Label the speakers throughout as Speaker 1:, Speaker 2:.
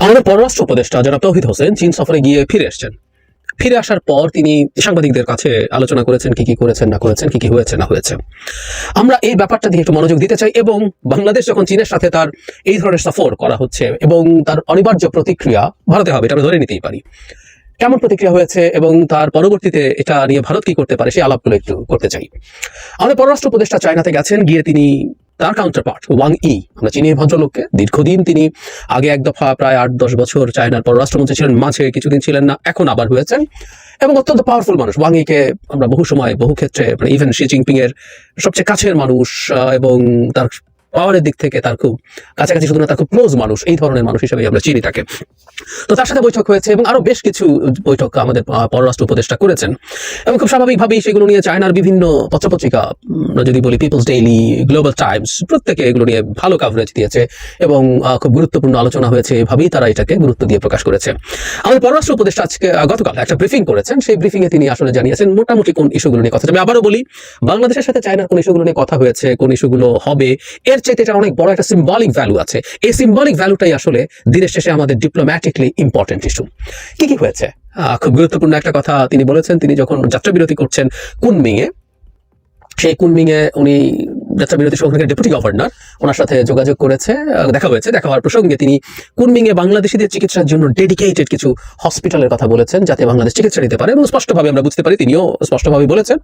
Speaker 1: আমাদের পররাষ্ট্র উপদেষ্টা জনাব তৌহিদ হোসেন চীন সফরে গিয়ে ফিরে এসেছেন। ফিরে আসার পর তিনি সাংবাদিকদের কাছে আলোচনা করেছেন, কি কি করেছেন না করেছেন, কি কি হয়েছে না হয়েছে। আমরা এই ব্যাপারটা দিয়ে একটু মনোযোগ দিতে চাই এবং বাংলাদেশ যখন চীনের সাথে তার এই ধরনের সফর করা হচ্ছে এবং তার অনিবার্য প্রতিক্রিয়া ভারতে হবে, এটা আমরা ধরে নিতেই পারি। কেমন প্রতিক্রিয়া হয়েছে এবং তার পরবর্তীতে এটা নিয়ে ভারত কি করতে পারে সেই আলাপগুলো একটু করতে চাই। আমাদের পররাষ্ট্র উপদেষ্টা চায়নাতে গেছেন, গিয়ে তিনি তার কাউন্টারপার্ট ওয়াং ই, আমরা চিনি ভদ্রলোককে, দীর্ঘদিন তিনি আগে এক দফা প্রায় 8-10 বছর চায়নার পররাষ্ট্রমন্ত্রী ছিলেন, মাঝে কিছুদিন ছিলেন না, এখন আবার হয়েছেন এবং অত্যন্ত পাওয়ারফুল মানুষ। ওয়াং ইকে আমরা বহু সময় বহু ক্ষেত্রে মানে ইভেন শি জিনপিং এর সবচেয়ে কাছের মানুষ এবং তার পাওয়ারের দিক থেকে তার খুব কাছাকাছি, শুধু না তার খুব ক্লোজ মানুষ, এই ধরনের মানুষ হিসেবে আমরা চিনি তাকে। তো তার সাথে বৈঠক হয়েছে এবং আরো বেশ কিছু বৈঠক আমাদের পররাষ্ট্র উপদেষ্টা করেছেন এবং খুব স্বাভাবিকভাবেই সেগুলো নিয়ে চায়নার বিভিন্ন পত্রপত্রিকা, যদি বলি পিপলস ডেইলি, গ্লোবাল টাইমস, প্রত্যেকে এগুলো নিয়ে ভালো কাভারেজ দিয়েছে এবং খুব গুরুত্বপূর্ণ আলোচনা হয়েছে, এভাবেই তারা এটাকে গুরুত্ব দিয়ে প্রকাশ করেছে। আমাদের পররাষ্ট্র উপদেষ্টা আজকে গতকাল একটা ব্রিফিং করেছেন, সেই ব্রিফিং এ তিনি আসলে জানিয়েছেন মোটামুটি কোন ইস্যুগুলো নিয়ে কথা। আমি আবারও বলি, বাংলাদেশের সাথে চায়নার কোন ইস্যুগুলো নিয়ে কথা হয়েছে, কোন ইস্যুগুলো হবে, এর চাইতে এটা অনেক বড় একটা সিম্বলিক ভ্যালু আছে। এই সিম্বলিক ভ্যালুটাই আসলে দিনের শেষে আমাদের ডিপ্লোম্যাটিকলি ইম্পর্টেন্ট ইস্যু। কি কি হয়েছে? খুব গুরুত্বপূর্ণ একটা কথা তিনি বলেছেন, তিনি যখন যাত্রাবিরতি করছেন কুনমিংয়ে, সেই কুনমিংয়ে উনি যাত্রাবিরতি সংসদের ডেপুটি গভর্নর, ওনার সাথে যোগাযোগ করেছে, দেখা হয়েছে। দেখা হওয়ার প্রসঙ্গে তিনি কুনমিংয়ে বাংলাদেশিদের চিকিৎসার জন্য ডেডিকেটেড কিছু হসপিটালের কথা বলেছেন, যাতে বাংলাদেশ চিকিৎসা নিতে পারে এবং স্পষ্টভাবে আমরা বুঝতে পারি তিনিও স্পষ্টভাবে বলেছেন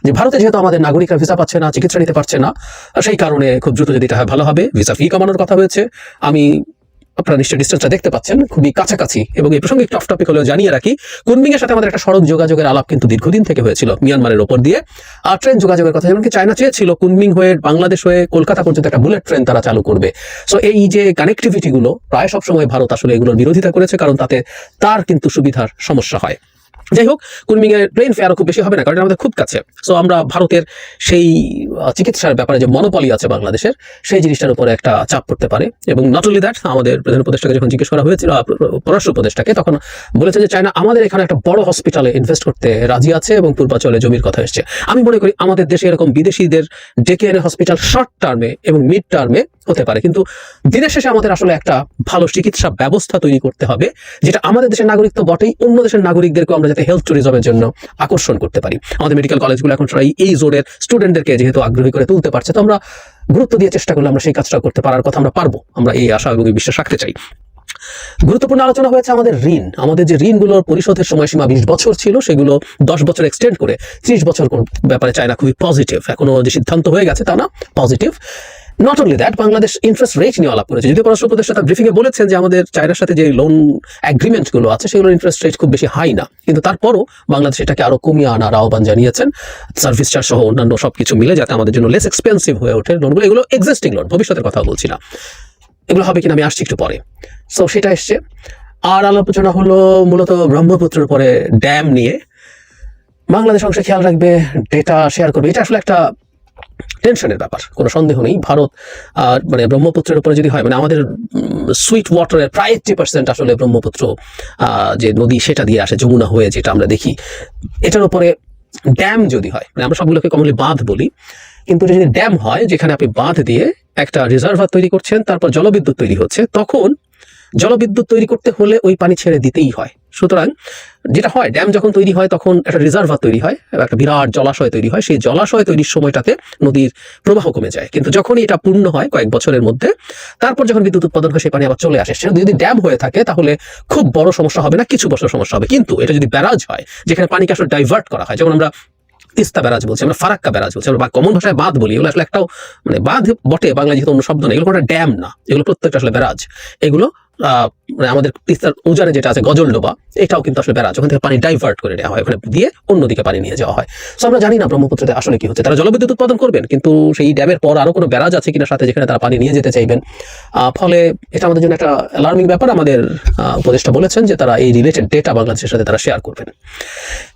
Speaker 1: যে ভারতে যেহেতু আমাদের নাগরিকরা ভিসা পাচ্ছে না, চিকিৎসা নিতে পারছে না, সেই কারণে খুব দ্রুত যদি এটা হয় ভালো হবে। ভিসা ফি কমানোর কথা হয়েছে। আপনারা নিশ্চয়ই ডিস্টেন্সটা দেখতে পাচ্ছেন, খুবই কাছাকাছি। এবং এই প্রসঙ্গে একটু অফ টপিক হলেও জানিয়ে রাখি, কুনমিং এর সাথে আমাদের একটা সড়ক যোগাযোগের আলাপ কিন্তু দীর্ঘদিন থেকে হয়েছিল মিয়ানমারের ওপর দিয়ে। আর ট্রেন যোগাযোগের কথা, যেমন কি চায়না চেয়েছিল কুনমিং হয়ে বাংলাদেশ হয়ে কলকাতা পর্যন্ত একটা বুলেট ট্রেন তারা চালু করবে। সো এই যে কানেক্টিভিটি গুলো প্রায় সবসময় ভারত আসলে এগুলোর বিরোধিতা করেছে, কারণ তাতে তার কিন্তু সুবিধার সমস্যা হয়। যাই হোক, কুনমিং এর প্লেন ফেয়ারও খুব বেশি হবে না, কারণ আমাদের খুব কাছে। সো আমরা ভারতের সেই চিকিৎসার ব্যাপারে যে মনোপলি আছে বাংলাদেশের, সেই জিনিসটার উপরে একটা চাপ পড়তে পারে। এবং নট অনলি দ্যাট, আমাদের প্রধান উপদেষ্টাকে যখন জিজ্ঞেস করা হয়েছিল, পররাষ্ট্র উপদেষ্টাকে, তখন বলেছে যে চায়না আমাদের এখানে একটা বড় হসপিটালে ইনভেস্ট করতে রাজি আছে এবং পূর্বাঞ্চলে জমির কথা এসছে। আমি মনে করি আমাদের দেশে এরকম বিদেশিদের ডেকে এনে হসপিটাল শর্ট টার্মে এবং মিড টার্মে হতে পারে, কিন্তু দিনের শেষে আমাদের আসলে একটা ভালো চিকিৎসা ব্যবস্থা তৈরি করতে হবে, যেটা আমাদের দেশের নাগরিক তো বটেই, অন্য দেশের নাগরিকদেরকে আমরা যাতে হেলথ ট্যুরিজমের জন্য আকর্ষণ করতে পারি। আমাদের মেডিকেল কলেজগুলো এখন এই জোরের স্টুডেন্টদেরকে যেহেতু আগ্রহী করে তুলতে পারছে, তো আমরা গুরুত্ব দিয়ে চেষ্টা করলে আমরা সেই কাজটা করতে পারার কথা আমরা পারবো, আমরা এই আশা এবং বিশ্বাস রাখতে চাই। গুরুত্বপূর্ণ আলোচনা হয়েছে আমাদের ঋণ। আমাদের যে ঋণগুলোর পরিশোধের সময়সীমা 20 বছর ছিল, সেগুলো 10 বছর এক্সটেন্ড করে 30 বছর ব্যাপারে চায়না খুবই পজিটিভ। এখনো যে সিদ্ধান্ত হয়ে গেছে তা না, positive. Not only that, Bangladesh interest rate নিয়ে আলাপ করেছে। যদিও পররাষ্ট্র উপদেষ্টা তার ব্রিফিংয়ে বলেছেন যে আমাদের চায়নার সাথে যে লোন অ্যাগ্রিমেন্টগুলো আছে সেগুলোর ইন্টারেস্ট রেট খুব বেশি হাই না, কিন্তু তারপরও বাংলাদেশ এটাকে আরো কমিয়ে আনার আহ্বান জানিয়েছেন, সার্ভিস চার্জ সহ অন্যান্য সবকিছু মিলে, যাতে আমাদের জন্য লেস এক্সপেন্সিভ হয়ে ওঠে লোনগুলো। এগুলো এক্সিস্টিং লোন, ভবিষ্যতের কথা বলছি না, এগুলো হবে কিনা আমি আসছি একটু পরে। সো সেটা এসছে। আর আলোচনা হলো মূলত ব্রহ্মপুত্রের উপরে ড্যাম নিয়ে। বাংলাদেশ অংশে খেয়াল রাখবে, ডেটা শেয়ার করবে, এটা আসলে একটা টেনশনের ব্যাপার, কোনো সন্দেহ নেই। ভারত মানে ব্রহ্মপুত্রের উপরে যদি হয়, মানে আমাদের সুইট ওয়াটারের প্রায় 80% আসলে ব্রহ্মপুত্র যে নদী সেটা দিয়ে আসে, যমুনা হয়ে, যেটা আমরা দেখি। এটার উপরে ড্যাম যদি হয়, মানে আমরা সবগুলোকে কমনলি বাঁধ বলি, কিন্তু যদি ড্যাম হয়, যেখানে আপনি বাঁধ দিয়ে একটা রিজার্ভার তৈরি করছেন, তারপর জলবিদ্যুৎ তৈরি হচ্ছে, তখন জলবিদ্যুৎ তৈরি করতে হলে ওই পানি ছেড়ে দিতেই হয়। সুতরাং যেটা হয়, ড্যাম যখন তৈরি হয় তখন একটা রিজার্ভার তৈরি হয়, একটা বিরাট জলাশয় তৈরি হয়। সেই জলাশয় তৈরির সময়টাতে নদীর প্রবাহ কমে যায়, কিন্তু যখনই এটা পূর্ণ হয় কয়েক বছরের মধ্যে, তারপর যখন বিদ্যুৎ উৎপাদন হয়, সেই পানি আবার চলে আসে। সেটা যদি ড্যাম হয়ে থাকে তাহলে খুব বড় সমস্যা হবে না, কিছু বছর সমস্যা হবে। কিন্তু এটা যদি ব্যারাজ হয়, যেখানে পানিকে আসলে ডাইভার্ট করা হয়, যেমন আমরা তিস্তা ব্যারাজ বলছি, আমরা ফারাক্কা ব্যারাজ বলছি, আমরা কমন ভাষায় বাঁধ বলি, এগুলো আসলে একটাও মানে বাঁধ বটে, বাংলা যেহেতু অন্য শব্দ নেই, এগুলো কোনো ড্যাম না, এগুলো প্রত্যেকটা আসলে ব্যারাজ। এগুলো মানে আমাদের তিস্তার উজানে যেটা আছে গজলডোবা, এটাও কিন্তু আসলে ব্যারাজ, ওখান থেকে পানি ডাইভার্ট করে নেওয়া হয়, ওখানে দিয়ে অন্যদিকে পানি নিয়ে যাওয়া হয়। সো আমরা জানি না ব্রহ্মপুত্রতে আসলে কি হচ্ছে। তারা জলবিদ্যুৎ উৎপাদন করবেন, কিন্তু সেই ড্যামের পর আরো কোনো ব্যারাজ আছে কিনা সাথে, যেখানে তারা পানি নিয়ে যেতে চাইবেন। ফলে এটা আমাদের জন্য একটা অ্যালার্মিং ব্যাপার। আমাদের উপদেষ্টা বলেছেন যে তারা এই রিলেটেড ডেটা বাংলাদেশের সাথে তারা শেয়ার করবেন।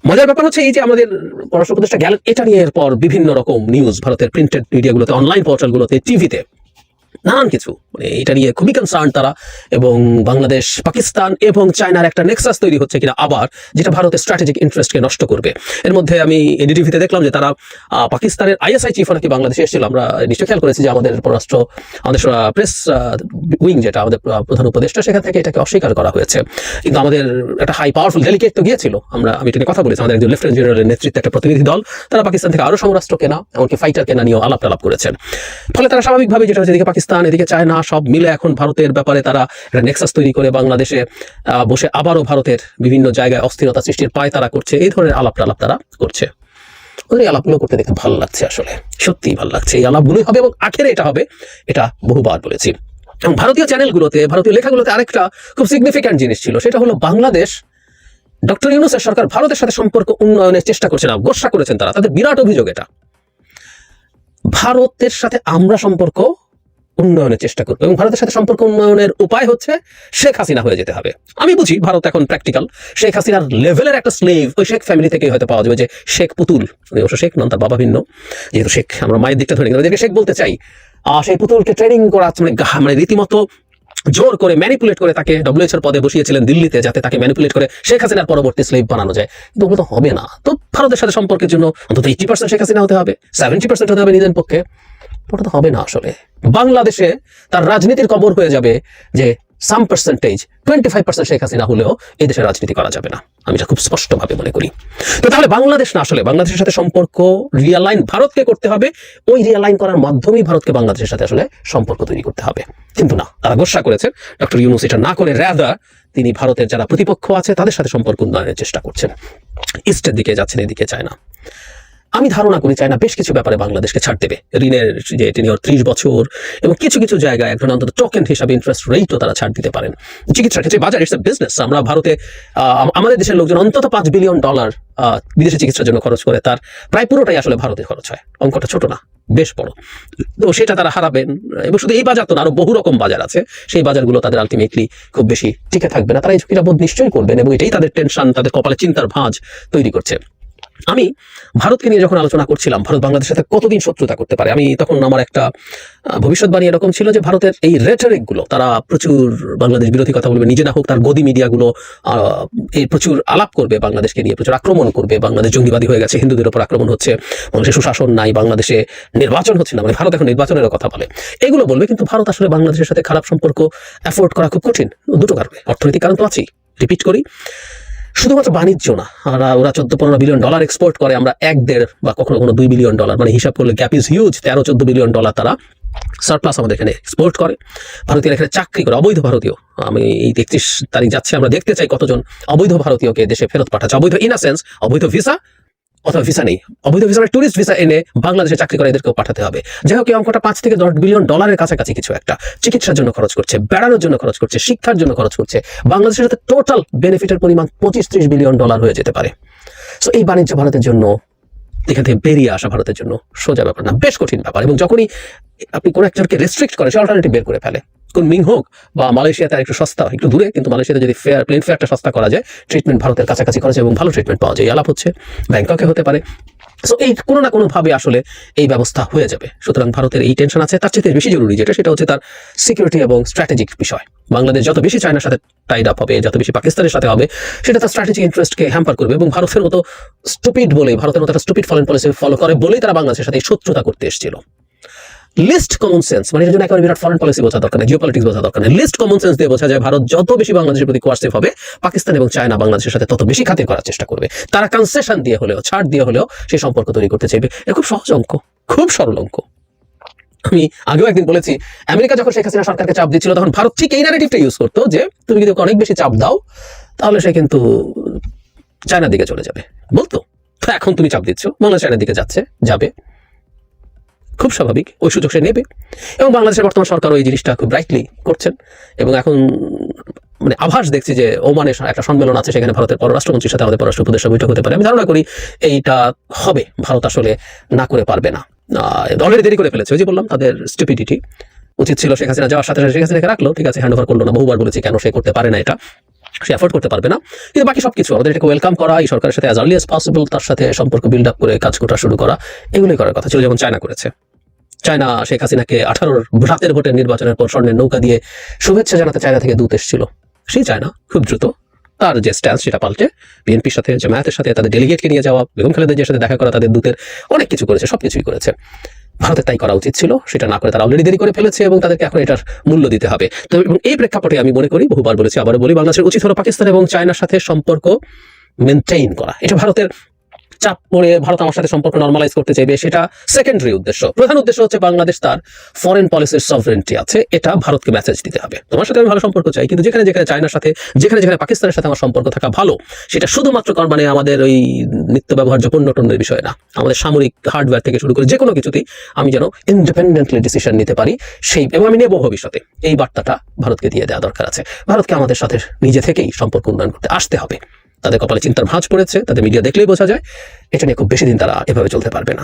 Speaker 1: মজার ব্যাপার হচ্ছে এই যে আমাদের পররাষ্ট্র উপদেষ্টা গেলেন, এটা নিয়ে এরপর বিভিন্ন রকম নিউজ ভারতের প্রিন্টেড মিডিয়াগুলোতে, অনলাইন পোর্টালগুলোতে, টিভিতে নানান কিছু, মানে এটা নিয়ে খুবই কনসার্ন তারা। এবং বাংলাদেশ, পাকিস্তান এবং চায়নার একটা নেক্সাস তৈরি হচ্ছে কিনা আবার, যেটা ভারতের স্ট্র্যাটেজিক ইন্টারেস্টকে নষ্ট করবে। এর মধ্যে আমি এনডিটিভিতে দেখলাম যে তারা পাকিস্তানের আইএসআই চিফ নাকি বাংলাদেশে এসেছিল। আমরা নিশ্চয়ই খেয়াল করেছি যে আমাদের আমাদের প্রেস উইং, যেটা আমাদের প্রধান উপদেষ্টা, সেখান থেকে এটাকে অস্বীকার করা হয়েছে। কিন্তু আমাদের একটা হাই পাওয়ারফুল ডেলিগেট তো গিয়েছিল, আমি এটা নিয়ে কথা বলেছি। আমাদের একজন লেফটেন্যান্ট জেনারেলের নেতৃত্বে একটা প্রতিনিধি দল, তারা পাকিস্তান থেকে আরো সমরাস্ত্র কেনা, এমনকি ফাইটার কেনা নিয়েও আলাপ করেছেন। ফলে তারা স্বাভাবিকভাবে, যেটা হচ্ছে এদিকে পাকিস্তান এদিকে চায়না সব মিলে এখন ভারতের ব্যাপারে তারা একটা নেক্সাস তৈরি করে বাংলাদেশে বসে আবারও ভারতের বিভিন্ন জায়গায় অস্থিরতা সৃষ্টির পায় তারা করছে। এই ধরনের আলাপ তারা করছে। ওদের এই আলাপগুলো করতে দেখতে ভালো লাগছে, আসলে সত্যিই ভালো লাগছে। এই আলাপগুলোই হবে এবং আখেরে এটা হবে, এটা বহুবার বলেছি। এবং ভারতীয় চ্যানেলগুলোতে, ভারতীয় লেখাগুলোতে আরেকটা খুব সিগনিফিক্যান্ট জিনিস ছিল, সেটা হলো বাংলাদেশ, ডক্টর ইউনূসের সরকার ভারতের সাথে সম্পর্ক উন্নয়নের চেষ্টা করছে না, গোসা করেছেন তারা। তাদের বিরাট অভিযোগ এটা, ভারতের সাথে আমরা সম্পর্ক উন্নয়নের চেষ্টা করবো এবং ভারতের সাথে সম্পর্ক উন্নয়নের উপায় হচ্ছে শেখ হাসিনা হয়ে যেতে হবে। আমি বুঝি ভারত এখন প্র্যাকটিক্যাল, শেখ হাসিনার লেভেলের একটা স্লেভ ওই শেখ ফ্যামিলি থেকেই হয়তো পাওয়া যাবে, যে শেখ পুতুল, অবশ্য শেখ নন, তার বাবা ভিন্ন, যেহেতু শেখ, আমরা মায়ের দিকটা ধরে নিই, শেখ বলতে চাই। সেই পুতুলকে ট্রেনিং করা, মানে রীতিমতো জোর করে ম্যানিপুলেট করে তাকে ডব্লিউএইচ এর পদে বসিয়েছিলেন দিল্লিতে, যাতে তাকে ম্যানিপুলেট করে শেখ হাসিনার পরবর্তী স্লেভ বানানো যায়। কিন্তু ওগুলো তো হবে না। তো ভারতের সাথে সম্পর্কের জন্য অন্তত 80% শেখ হাসিনা হতে হবে, 70% হতে হবে নিজের পক্ষে। ওটা তো হবে না আসলে। বাংলাদেশে তার রাজনীতির কবর হয়ে যাবে যে সাম পার্সেন্টেজ, 25% শেখ হাসিনা হলেও এই দেশে রাজনীতি করা যাবে না। আমি এটা খুব স্পষ্টভাবে মনে করি। তো তাহলে বাংলাদেশ না, আসলে বাংলাদেশের সাথে সম্পর্ক রিয়ালাইন ভারতকে করতে হবে। ওই রিয়ালাইন করার মাধ্যমেই ভারতকে বাংলাদেশের সাথে আসলে সম্পর্ক তৈরি করতে হবে। কিন্তু না, তারা গোসা করেছেন। ডক্টর ইউনূস এটা না করে রাদার তিনি ভারতের যারা প্রতিপক্ষ আছে তাদের সাথে সম্পর্ক উন্নয়নের চেষ্টা করছেন। ইস্টের দিকে যাচ্ছেন, এদিকে চায়না। আমি ধারণা করি চায়না বেশ কিছু ব্যাপারে বাংলাদেশকে ছাড় দেবে। ঋণের যে টেনিওর 30 বছর এবং কিছু জায়গায় একজন অন্তত টোকেন হিসাবে ইন্টারেস্ট রেটও তারা ছাড় দিতে পারেন। চিকিৎসার ক্ষেত্রে বাজার, ইটস এ বিজনেস। আমরা ভারতে আমাদের দেশের লোকজন অন্তত $5 বিলিয়ন বিদেশে চিকিৎসার জন্য খরচ করে, তার প্রায় পুরোটাই আসলে ভারতে খরচ হয়। অঙ্কটা ছোট না, বেশ বড়। তো সেটা তারা হারাবেন। এবং শুধু এই বাজার তো না, আরো বহু রকম বাজার আছে, সেই বাজারগুলো তাদের আলটিমেটলি খুব বেশি টিকে থাকবে না। তারা এই ঝুঁকিটা বোধ নিশ্চয়ই করবেন এবং এটাই তাদের টেনশন, তাদের কপালে চিন্তার ভাঁজ তৈরি করছে। আমি ভারতকে নিয়ে যখন আলোচনা করছিলাম, ভারত বাংলাদেশের সাথে কতদিন শত্রুতা করতে পারে, আমি তখন আমার একটা ভবিষ্যৎবাণী এরকম ছিল যে ভারতের এই রেটরিক গুলো, তারা প্রচুর বাংলাদেশ বিরোধী কথা বলবে, নিজে না হোক তার গদি মিডিয়াগুলো এই প্রচুর আলাপ করবে বাংলাদেশকে নিয়ে, প্রচুর আক্রমণ করবে। বাংলাদেশ জঙ্গিবাদী হয়ে গেছে, হিন্দুদের উপর আক্রমণ হচ্ছে, বাংলাদেশে সুশাসন নাই, বাংলাদেশে নির্বাচন হচ্ছে না, মানে ভারত এখন নির্বাচনের কথা বলে, এগুলো বলবে। কিন্তু ভারত আসলে বাংলাদেশের সাথে খারাপ সম্পর্ক অ্যাফোর্ড করা খুব কঠিন, দুটো কারণে। অর্থনৈতিক কারণ তো আছেই, রিপিট করি, শুধুমাত্র বাণিজ্য না। ওরা $14-15 বিলিয়ন এক্সপোর্ট করে, আমরা 1-1.5 বা কখনো $2 বিলিয়ন, মানে হিসাব করলে গ্যাপ ইজ হিউজ। $13-14 বিলিয়ন তারা সারপ্লাস আমাদের এখানে এক্সপোর্ট করে। ভারতীয়রা এখানে চাকরি করে, অবৈধ ভারতীয়। আমি এই 31 তারিখ যাচ্ছে, আমরা দেখতে চাই কতজন অবৈধ ভারতীয়কে দেশে ফেরত পাঠাচ্ছে। অবৈধ ইন আ সেন্স, অবৈধ ভিসা অথবা ভিসা নেই, অবৈধ ভিসা টুরিস্ট ভিসা এনে বাংলাদেশে চাকরি করে এদেরকেও পাঠাতে হবে। যাই হোক, এই অঙ্কটা $5-10 বিলিয়ন কাছাকাছি কিছু একটা। চিকিৎসার জন্য খরচ করছে, বেড়ানোর জন্য খরচ করছে, শিক্ষার জন্য খরচ করছে। বাংলাদেশের সাথে টোটাল বেনিফিটের পরিমাণ $25-30 বিলিয়ন হয়ে যেতে পারে। সো এই বাণিজ্য ভারতের জন্য, এখান থেকে বেরিয়ে আসা ভারতের জন্য সোজা ব্যাপার না, বেশ কঠিন ব্যাপার। এবং যখনই আপনি কোনো একজনকে রেস্ট্রিক্ট করেন, সে অল্টারনেটিভ বের করে ফেলে। কোন মিং হোক বা মালয়েশিয়াতে একটু সস্তা, একটু দূরে, কিন্তু মালয়েশিয়াতে যদি প্লেন ফেয়ারটা সস্তা করা যায়, ট্রিটমেন্ট ভারতের কাছাকাছি খরচ এবং ভালো ট্রিটমেন্ট পাওয়া যায়। আলাপ হচ্ছে, ব্যাংককে হতে পারে। সো এই কোনো না কোনো ভাবে আসলে এই ব্যবস্থা হয়ে যাবে। সুতরাং ভারতের এই টেনশন আছে, তার চেয়ে বেশি জরুরি যেটা, সেটা হচ্ছে তার সিকিউরিটি এবং স্ট্র্যাটেজিক বিষয়। বাংলাদেশ যত বেশি চায়নার সাথে টাইড আপ হবে, যত বেশি পাকিস্তানের সাথে হবে, সেটা তার স্ট্র্যাটেজিক ইন্টারেস্টকে হ্যাম্পার করবে। এবং ভারতের মতো স্টুপিড বলেই, ভারতের মতো একটা স্টুপিড ফরেন পলিসি ফলো করে বলেই তারা বাংলাদেশের সাথে শত্রুতা করতে এসেছিল। লিস্ট কমন সেন্স, মানে এর জন্য একেবারে বিরাট ফরেন পলিসি বোঝা দরকার নেই, জিওপলিটিক্স বোঝা দরকার নেই। লিস্ট কমন সেন্স দিয়ে বোঝা যায় ভারত যত বেশি বাংলাদেশের প্রতি কোয়ার্সিভ হবে, পাকিস্তান এবং চায়না বাংলাদেশের সাথে তত বেশি খাতির করার চেষ্টা করবে। তারা কনসেশন দিয়ে হলেও, ছাড় দিয়ে হলেও সেই সম্পর্ক তৈরি করতে চাইবে। এটা খুব সহজ অঙ্ক, খুব সরল অঙ্ক। আমি আগেও একদিন বলেছি, আমেরিকা যখন শেখ হাসিনা সরকারকে চাপ দিচ্ছিল, তখন ভারত ঠিক এই ন্যারেটিভটা ইউজ করতো যে তুমি যদি অনেক বেশি চাপ দাও তাহলে সে কিন্তু চায়নার দিকে চলে যাবে, বলতো। এখন তুমি চাপ দিচ্ছ, বাংলাদেশ চায়নার দিকে যাবে, খুব স্বাভাবিক, ওই সুযোগ সে নেবে। এবং বাংলাদেশের বর্তমান সরকার ওই জিনিসটা খুব ব্রাইটলি করছেন। এবং এখন মানে আভাস দেখছি যে ওমানে একটা সম্মেলন আছে, সেখানে ভারতের পররাষ্ট্রমন্ত্রীর সাথে আমাদের পররাষ্ট্র উপদেষ্টা বৈঠক হতে পারে। আমি ধারণা করি এইটা হবে, ভারত আসলে না করে পারবে না। অলরেডি দেরি করে ফেলেছে, ওই যে বললাম তাদের স্টুপিডিটি। উচিত ছিল শেখ হাসিনা যাওয়ার সাথে সাথে শেখ হাসিনাকে রাখলো, ঠিক আছে, হ্যান্ড ওভার করলো না। বহুবার বলেছি কেন সে করতে পারে না, এটা সে অ্যাফোর্ড করতে পারবে না। কিন্তু বাকি সবকিছু আমাদের এটাকে ওয়েলকাম করা, এই সরকারের সাথে অ্যাজ আর্লি অ্যাজ পসিবল তার সাথে সম্পর্ক বিল্ড আপ করে কাজ করা শুরু করা, এগুলোই করার কথা ছিল, যেমন চায়না করেছে। চায়না শেখ হাসিনাকে 18 রাতের ভোটের নির্বাচনের পর স্বর্ণের নৌকা দিয়ে শুভেচ্ছা জানাতে চায়না থেকে দূত এসেছিল। সেই চায়না খুব দ্রুত তার যে স্ট্যান্স সেটা পাল্টে বিএনপির সাথে, জামায়াতের সাথে, তাদের ডেলিগেটকে নিয়ে যাওয়া, বেগম খালেদা জিয়ার সাথে দেখা করা, তাদের দূতের অনেক কিছু করেছে, সবকিছুই করেছে। ভারতের তাই করা উচিত ছিল, সেটা না করে তারা অলরেডি দেরি করে ফেলেছে এবং তাদেরকে এখন এটার মূল্য দিতে হবে। তো এবং এই প্রেক্ষাপটে আমি মনে করি, বহুবার বলেছি, আবারও বলি, বাংলাদেশের উচিত হলো পাকিস্তান এবং চায়নার সাথে সম্পর্ক মেনটেইন করা। এটা ভারতের চাপ পড়ে ভারত আমার সাথে সম্পর্ক নর্মালাইজ করতে চাইবে, সেটা সেকেন্ডারি উদ্দেশ্য। প্রধান উদ্দেশ্য হচ্ছে বাংলাদেশ তার ফরেন পলিসির সভরেন্টি আছে, এটা ভারতকে মেসেজ দিতে হবে। তোমার সাথে আমি ভালো সম্পর্ক চাই, কিন্তু যেখানে যেখানে চায়নার সাথে, যেখানে যেখানে পাকিস্তানের সাথে আমার সম্পর্ক থাকা ভালো, সেটা শুধুমাত্র মানে আমাদের ওই নিত্য ব্যবহার্য পণ্য টন্যের বিষয় না, আমাদের সামরিক হার্ডওয়্যার থেকে শুরু করে যে কোনো কিছুতেই আমি যেন ইন্ডিপেন্ডেন্টলি ডিসিশন নিতে পারি, সেই এবং আমি নেব ভবিষ্যতে, এই বার্তাটা ভারতকে দিয়ে দেওয়া দরকার আছে। ভারতকে আমাদের সাথে নিজে থেকেই সম্পর্ক উন্নয়ন করতে আসতে হবে। তাদের কপালে চিন্তার ভাঁজ পড়েছে, তাদের মিডিয়া দেখলেই বোঝা যায়। এটা নিয়ে খুব বেশি দিন তারা এভাবে চলতে পারবে না।